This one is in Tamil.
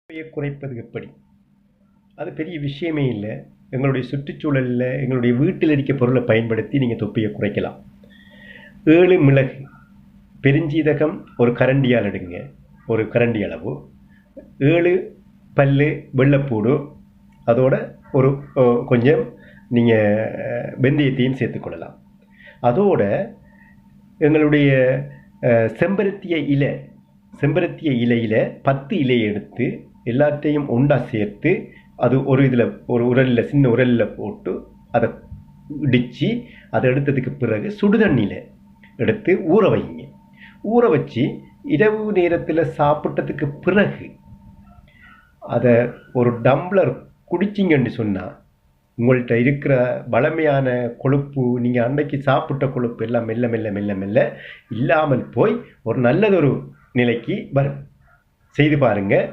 தொப்பையை குறைப்பது எப்படி? அது பெரிய விஷயமே இல்லை. எங்களுடைய சுற்றுச்சூழலில் எங்களுடைய வீட்டில் இருக்க பொருளை பயன்படுத்தி நீங்கள் தொப்பையை குறைக்கலாம். 7 மிளகு, பெருஞ்சீரகம் ஒரு கரண்டியால் எடுங்க, ஒரு கரண்டி அளவு. 7 பல்லு வெள்ளைப்பூடு, அதோட ஒரு கொஞ்சம் நீங்கள் வெந்தயத்தையும் சேர்த்துக்கொள்ளலாம். அதோட எங்களுடைய செம்பருத்திய இலையில் 10 இலையை எடுத்து எல்லாத்தையும் ஒன்றா சேர்த்து அது ஒரு உரலில், சின்ன உரலில் போட்டு அதை இடித்து அதை எடுத்ததுக்கு பிறகு சுடுதண்ணியில் எடுத்து ஊற வைங்க. ஊற வச்சு இரவு நேரத்தில் சாப்பிட்டதுக்கு பிறகு அதை ஒரு டம்ளர் குடிச்சிங்கன்னு சொன்னால் உங்கள்கிட்ட இருக்கிற பலமையான கொழுப்பு, நீங்கள் அன்றைக்கு சாப்பிட்ட கொழுப்பு எல்லாம் மெல்ல மெல்ல மெல்ல மெல்ல இல்லாமல் போய் ஒரு நல்லதொரு நிலைக்கு வரும். செய்து பாருங்கள்.